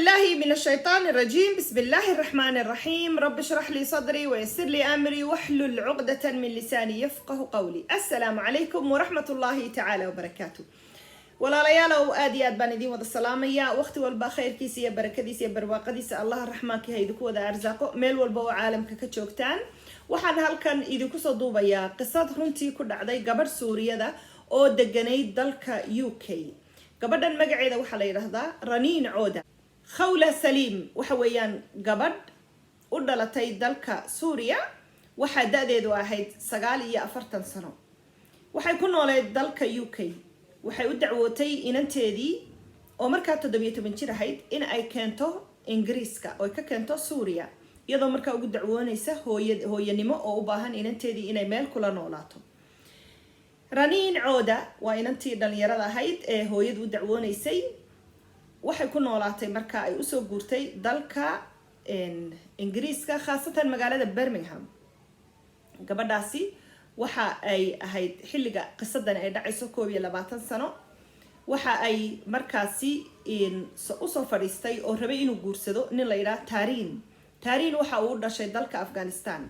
بالله من الشيطان الرجيم. بسم الله الرحمن الرحيم. رب اشرح لي صدري ويسر لي أمري واحلل عقدة من لساني يفقه قولي. السلام عليكم ورحمة الله تعالى وبركاته. walaalayaalow aad iyo aad baan idin wada salaamaya waqti walba khayrkiisa iyo barakadiisa iyo barwaaqadiisa Allah raxmaanka haydu ku wada arsaaqo meel walba oo caalamka ka joogtaan. waxaan halkan idinku soo duubayaa qisad runtii ku dhacday gabadh Suuriyada oo deganay dalka UK. gabadhan magaceeda waxa la yiraahdaa Raniin Cooda. Khawla Saliim waxa weeyaan gabadh u dhalatay dalka Suuriya waxa da'deedu ahayd 49 sano. waxay ku nooleed dalka UK. waxay u dacwootay inanteedii oo markaa 17 jir ahayd in ay keento Ingiriiska oo ka keento Suuriya iyadoo markaa ugu dacwoonaysa hooyanimo oo u baahan inanteedii inay meel kula noolaato. Raniin Cooda waa inantii dhalinyarada ahayd ee hooyadu u dacwoonaysay. waxay ku noolaatay markaa ay u soo guurtay dalka Ingiriiska khaasatan magaalada Birmingham. gabadhaasi waxa ay ahayd xilliga qisadan ay dhacayso 22 sano. waxa ay markaasi u soo fadhiistay oo rabay inuu guursado nin la yiraahdo Tariin waxa uu dhashay dalka Afghanistan.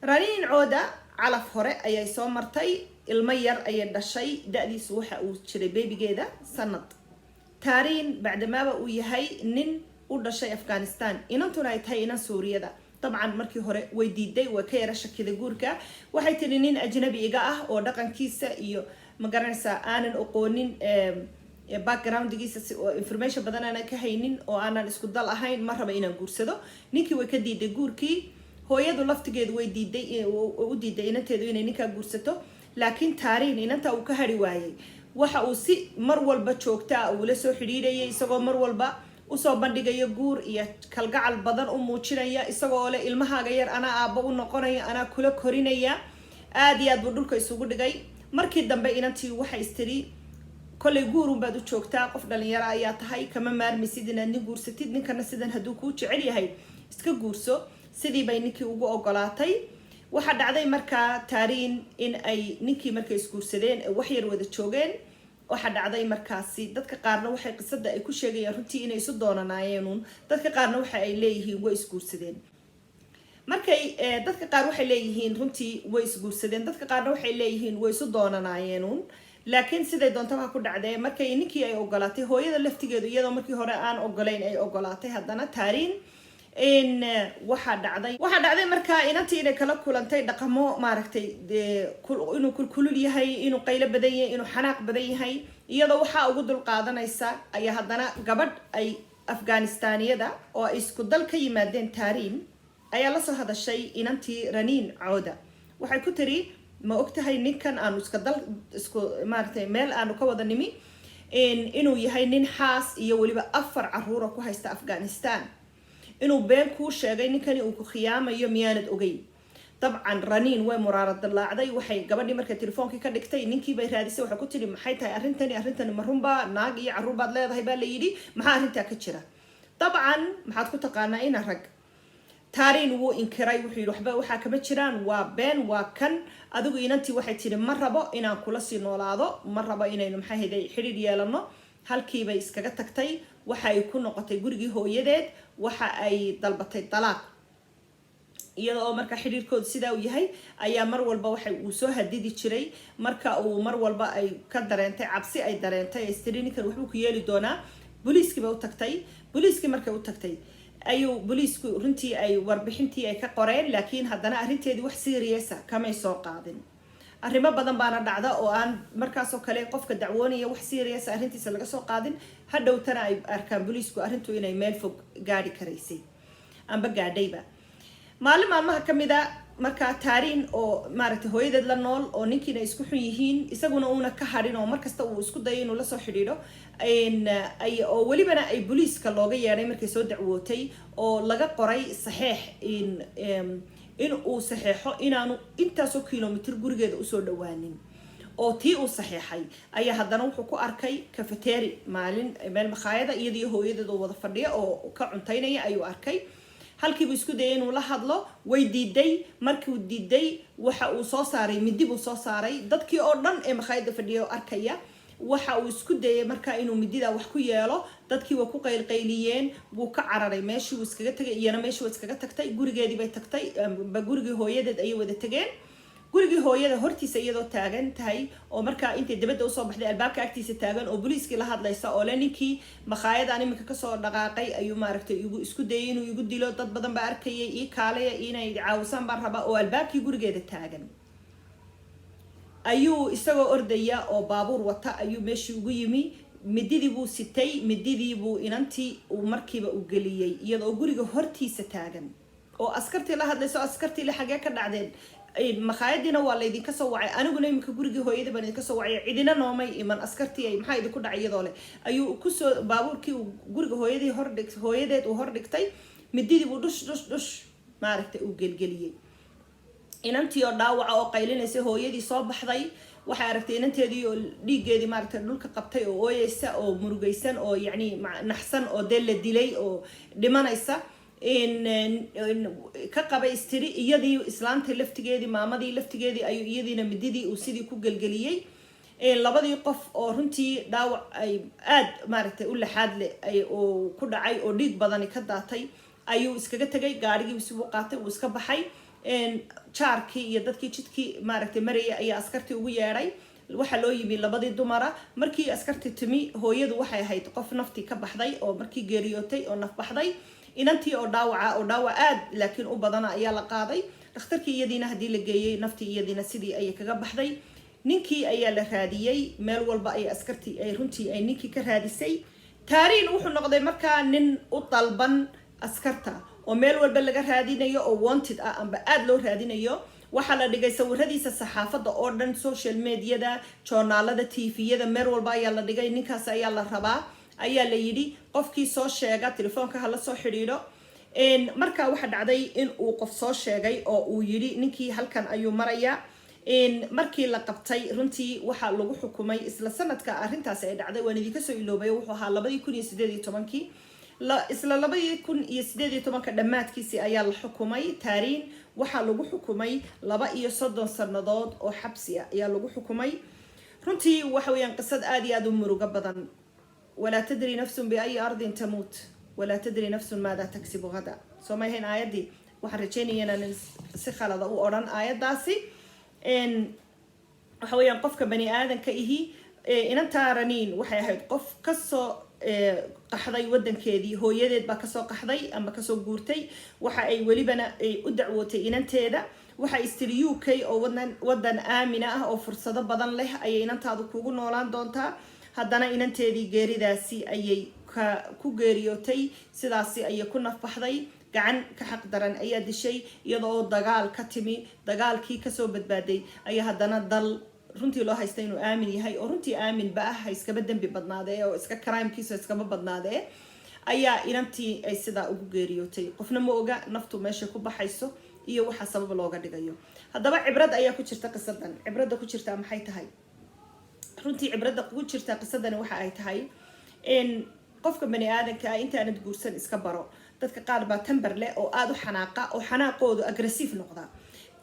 Raniin Cooda calaf hore ayay soo martay, ilmo yar ayay dhashay, da'diisu waxa uu jiray babygeeda sanad. Tariin bacdamaaba uu yahay nin u dhashay Afghanistan inantuna ay tahay inan Suuriyada. طبعا markii hore way diiday way ka yara shakida guurka waxay tiri nin ajnabi iga ah oo dhaqankiisa iyo ma garanaysa aanan aqoonin backgroundgiisa oo information badan aan ka haynin oo aanan isku dal ahayn ma raba inaan guursado. ninkii way ka diiday guurkii. hooyadu laftigeedu way diiday u diiday inanteedu inay ninka guursato laakiin Tariin inanta uu ka hari waayay waxa uu si mar walba joogtaa uu la soo xiriirayay isagoo mar walba usoo bandhigayo guur iyo kalgacal badan u muujinaya isagoo leh ilmahaaga yar ana aabba u noqonaya ana kula korinaya. aad iyo aad buu dhulka isugu dhigay. markii dambe inantii waxay istiri kolay guur un baad u joogtaa qof dhalinyaro ayaa tahay kama maarmaysid inaad nin guursatid ninkana sidan hadduu kuu jecel yahay iska guurso. sidii bay ninkii ugu ogolaatay. waxa dhacday markaa Tariin in ay ninkii markay isguursadeen wax yar wada joogeen. waxa dhacday markaasi dadka qaarna waxay qisada ay ku sheegayaan runtii inay isu doonanaayeen dadka qaarna waxa ay leeyihiin way isguursadeen. markay dadka qaar waxay leeyihiin runtii way isguursadeen dadka qaarna waxay leeyihiin way isu doonanaayeen laakiin siday doontaba ku dhacday markay ninkii ay ogolaatay hooyada laftigeedu iyadoo markii hore aan ogolayn ay ogolaatay haddana Tariin waxa dhacday markaa inantii inay kala kulantay dhaqamo maaragtay inuu kulul yahay inuu qaylo badan yahay inuu xanaaq badan yahay iyadoo waxa ugu dul qaadanaysa ayaa haddana gabadh ay Afghanistaniyada oo isku dal ka yimaadeen Tariin ayaa la soo hadashay inantii Raniin Cooda. waxay ku tiri ma ogtahay ninkan aanu isku maaragtay meel aanu ka wada nimi inuu yahay nin xaas iyo waliba 4 caruur ku haysta Afghanistan inuu been ku sheegay ninkani uu ku khiyaamayo miyaanad ogeyn. dabcan Raniin way muraarad dilaacday waxay gabadhii markay telefoonkii ka dhigtay ninkii bay raadisay waxa ku tiri maxay tahay arintani ma runba naag iyo caruur baad leedahay baa la yiri maxaa arinta ka jira. dabcan maxaad ku taqaanaa in rag Tariin wuu inkiray wuxuu yiri waxba waxa kama jiraan waa been waa kan adigu inantii waxay tiri ma rabo inaan kula sii noolaado ma rabo inaynu maxay haday xiriir yeelano. halkii bay iskaga tagtay waxa ay ku noqotay gurigii hooyadeed waxa ay dalbatay talaaq iyadoo marka xiriirkoodu sida uu yahay ayaa mar walba waxa uu soo hadidi jiray marka uu mar walba ay ka dareentay cabsi ay dareentay istiriinkan wuxuu ku yeeli doonaa. booliiskii bay u tagtay. booliiskii markay u tagtay ayuu booliisku runtii ay warbixintii ay ka qoreen laakiin haddana arinteedii wax serious ah kama soo qaadin. arrimo badan baana dhacda oo aan markaas oo kale qofka dacwoonaya wax serious arintiisa laga soo qaadin hadhowtana ay arkaan booliisku arintu inay meel fog gaari karaysay amba gaadhayba. maalmaha kamida marka Tariin oo maaragtay hooyadeed la nool oo ninkiina isku xun yihiin isaguna uuna ka harin oo markasta uu isku dayo inuu la soo xidhiidho oo walibana ay booliiska looga yeeray markay soo dacwootay oo laga qoray saxiix in uu saxeexo inaanu intaasoo kiiloomitir gurigeeda usoo dhawaanin oo tii uu saxeexay ayaa haddana wuxuu ku arkay cafeteria maalin meel makhaayada iyadoo hooyadeed oo wada fadhiya oo ka cuntaynaya ayuu arkay. halkii buu isku dayay inuu la hadlo way diiday. markii uu diiday waxa uu soo saaray midi buu soo saaray dadkii oo dhan ee makhaayada fadhiya arkaya waxa uu isku dayay markaa inuu midida wax ku yeelo dadkii waa ku qaylqayliyeen wuu ka cararay meeshii uu iskaga tagay iyana meeshii waa iskaga tagtay gurigeedii bay tagtay gurigii hooyadeed ayay wada tageen gurigii hooyada hortiisa iyadoo taagan tahay oo markaa intay dibadda usoo baxday albaabka agtiisa taagan oo booliiskii la hadlaysa oo le ninkii maqaayadan iminka kasoo dhaqaaqay ayuu maaragtay isku dayay inuu igu dilo dad badan baa arkayay ii kaalaya inay caawisaan baan rabaa oo albaabkii gurigeeda taagan ayuu isagoo ordaya oo baabuur wata ayuu meeshii ugu yimi mididii buu sitay mididii buu inantii uu markiiba u geliyey iyadoo guriga hortiisa taagan oo askartii la hadlayso askartii la xagee ka dhacdeen maqaayadiina waa laydinka soo wacay aniguna iminka gurigii hooyada baan idinka soo wacay cidina noomay iman askartii ay maxaa idinku dhacay iyadoo leh ayuu kusoo baabuurkii guriga hooyadeed uu hordhigtay mididii buu dhush maaragtay uu gelgeliyey inantii oo dhaawaca oo qaylinaysa hooyadii soo baxday waxay aragtay inanteedii oo dhiiggeedii maaragtay dhulka qabtay oo ooyeysa oo murugaysan oo yacni naxsan oo dee la dilay oo dhimanaysa ka qabay istiri iyadii islaanta laftigeedii maamadii laftigeedii ayuu iyadiina mididii uu sidii ku gelgeliyey labadii qof oo runtii dhaawac ay aad maaragtay u laxaad leh oo ku dhacay oo dhiig badani ka daatay ayuu iskaga tegay gaarigii sibuu qaatay uu iska baxay jaarkii iyo dadkii jidkii maaragtay maraya ayaa askartii ugu yeedhay waxaa loo yimi labadii dumara markii askartii timi hooyadu waxay ahayd qof naftii ka baxday oo markii geeriyootay oo naf baxday inantii oo dhaawac aad laakiin u badana ayaa la qaaday dhakhtarkii iyadiina haddii la geeyey naftii iyadiina sidii ayay kaga baxday ninkii ayaa la raadiyey meel walba ay askartii ay runtii ay ninkii ka raadisay taariin wuxuu noqday markaa nin u dalban askarta oo meel walba laga raadinayo oo wanted ah amba aad loo raadinayo waxaa la dhigay sawiradiisa saxaafadda oo dhan social mediada joornaalada tviyada meel walba ayaa la dhigay ninkaas ayaa la rabaa ayaa la yidhi qofkii soo sheega telefoonka hala soo xidhiidho markaa waxaa dhacday in uu qof soo sheegay oo uu yidhi ninkii halkan ayuu marayaa markii la qabtay runtii waxaa lagu xukumay isla sanadka arrintaasi ay dhacday waan idinka soo iloobay wuxuu ahaa 2018 isla 2018 dhammaadkiisii ayaa la xukumay taariin waxaa lagu xukumay 32 sannadood oo xabsi ah ayaa lagu xukumay runtii waxa weeyaan qisad aad iyo aad u murugo badan ولا تدري نفس بأي أرض تموت ولا تدري نفس ماذا تكسب غدا سوما هنا آيات دي وحرجيني أنا نسخة لضوء أوران آيات داسي إن وحويا قفك بني آدم كإيه إن أنت رنين وحيا هيد قف كسو qaxday wadankeedii hooyadeed baa kasoo qaxday ama kasoo guurtay waxa ay walibana u dacwootay inanteeda waxa istiri UK oo wadan aamina ah oo fursado badan leh ayay inantaadu kugu noolaan doontaa haddana inanteedii geeridaasi ayay ku geeriyootay sidaasi ayay ku nafbaxday gacan ka xaq daran ayaa dishay iyadoo dagaal ka timi dagaalkii kasoo badbaaday ayaa haddana dal runtii loo haysta inuu aamin yahay oo runtii aamin ba ah iskaba dambi badnaadee oo iska crimekiisa iskaba badnaadee ayaa inantii ay sidaa ugu geeriyootay qofna ma oga naftu meesha ku baxayso iyo waxa sabab looga dhigayo haddaba cibrad ayaa ku jirta qisadan cibrada ku jirta maxay tahay runtii cibrada ku jirta qisadani waxa ay tahay in qofka bani aadanka ah inta aanad guursan iska baro dadka qaar baa tambar leh oo aad u xanaaqa oo xanaaqoodu aggressive noqda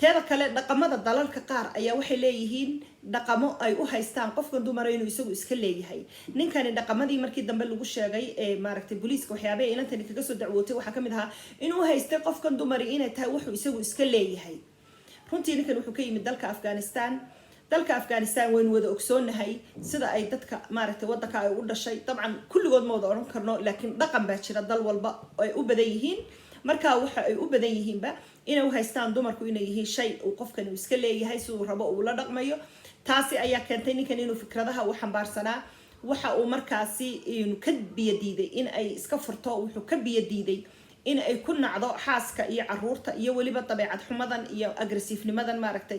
teeda kale dhaqamada dalalka qaar ayaa waxay leeyihiin dhaqamo ay u haystaan qofkan dumar inuu isagu iska leeyahay ninkani dhaqamadii markii dambe lagu sheegay ee maaragtay booliiska waxyaabaha inantani kaga soo dacwootay waxaa kamid ahaa inuu haystay qofkan dumari inay tahay wuxuu isagu iska leeyahay runtii ninkan wuxuu ka yimid dalka Afghanistan waynu wada ogsoonahay sida ay dadka maaragtay wadanka ay u dhashay dabcan kulligood ma wada oran karno laakiin dhaqan baa jira dal walba ay u badan yihiin marka waxa ay u badan yihiinba inay u haystaan dumarku inay yihiin shay uu qofkan uu iska leeyahay siduu rabo uu la dhaqmayo taasi ayaa keentay ninkan inuu fikradaha u xambaarsanaa waxa uu markaasi inuu ka biyadiiday in ay iska furto wuxuu ka biyadiiday in ay ku nacdo xaaska iyo caruurta iyo waliba dabeecad xumadan iyo aggressive-nimadan maaragtay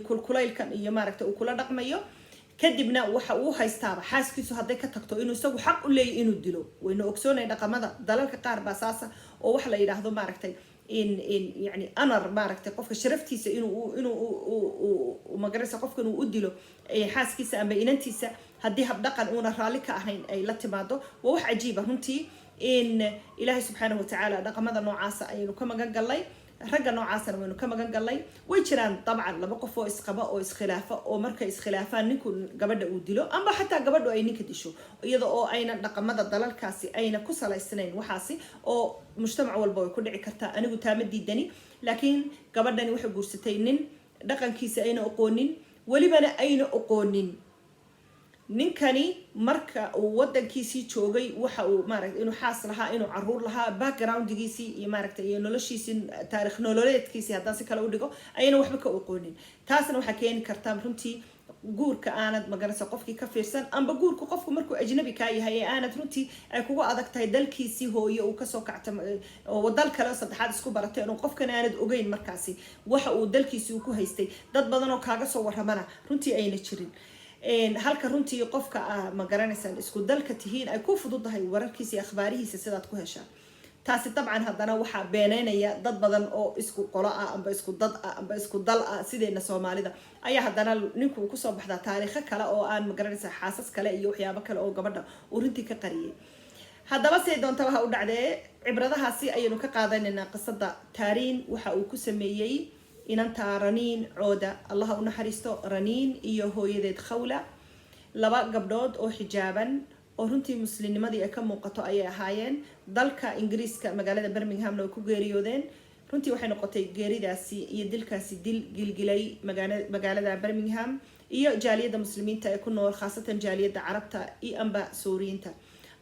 kulkulaylkan iyo maaragtay uu kula dhaqmayo kadibna waxa uu haystaaba xaaskiisu hadday ka tagto inuu isagu xaq u leeyahay inuu dilo wayna ogsoonay dhaqamada dalalka qaar baa saasa oo wax la yiraahdo maaragtay in yani anar maaragtay qofka sharaftiisa inuu magaraysa qofkan uu u dilo xaaskiisa ama inantiisa haddii habdhaqan uuna raalli ka ahayn ay la timaado waa wax cajiiba runtii in ilaahay subxaanahu watacaala dhaqamada noocaasa ayaynu ka magan gallay ragga noocaasna waynu ka magan galnay way jiraan dabcan laba qof oo isqaba oo iskhilaafa oo markay iskhilaafaan ninku gabadha uu dilo amba xataa gabadhu ay ninka disho iyada oo ayna dhaqamada dalalkaasi ayna ku salaysnayn waxaasi oo mujtamac walba way ku dhici kartaa anigu taama diidani laakiin gabadhani waxay guursatay nin dhaqankiisa ayna aqoonin walibana ayna aqoonin ninkani marka uu wadankiisii joogay waxa uu maaragtay inuu xaas lahaa inuu caruur lahaa backgroundgiisii iyo maaragtay iyo noloshiisii taariikh nololeedkiisii haddaan si kale u dhigo ayna waxba ka aqoonin taasna waxaa keeni kartaa runtii guurka aanad maganaysa qofkii ka fiirsan amba guurka qofku markuu ajnabi kaa yahay ee aanad runtii ay kugu adag tahay dalkiisii hooye uu kasoo kacta oo dal kale oo saddexaad isku baratay inuu qofkan aanad ogeyn markaasi waxa uu dalkiisii ku haystay dad badan oo kaaga soo waramana runtii ayna jirin halka runtii qofka ma garanaysaan isku dalka tihiin ay ku fududahay wararkiisa iyo akhbaarihiisa sidaad ku heshaan taasi dabcan haddana waxaa beenaynaya dad badan oo isku qolo ah amba isku dad ah amba isku dal ah sideena Soomaalida ayaa haddana ninku kusoo baxda taariikho kale oo aan ma garanaysaa xaasas kale iyo waxyaabo kale oo gabadha uu runtii ka qariyay haddaba say doonta waxa u dhacday cibradahaasi ayaynu ka qaadanaynaa qisada taariin waxa uu ku sameeyay inanta raniin cooda allah u naxariisto raniin iyo hooyadeed khawla laba gabdhood oo xijaaban oo runtii muslimnimadii ay ka muuqato ayay ahaayeen dalka ingiriiska magaalada Birmingham oo ku geeriyoodeen runtii waxay noqotay geeridaasi iyo dilkaasi dil gilgilay magaalada Birmingham iyo jaaliyada muslimiinta ee ku nool khaasatan jaaliyada carabta iyo amba suuriyiinta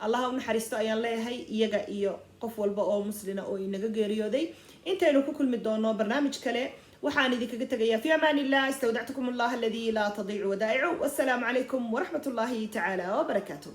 allah u naxariisto ayaan leeyahay iyaga iyo qof walba oo muslina oo inaga geeriyooday intaynu ku kulmi doono barnaamij kale waxaan idinkaga tagayaa fi amaan illah istawdactukum allah alladhi la tadiicu wadaa'icu wassalamu alaykum wa rahmatullahi ta'ala wa barakatuh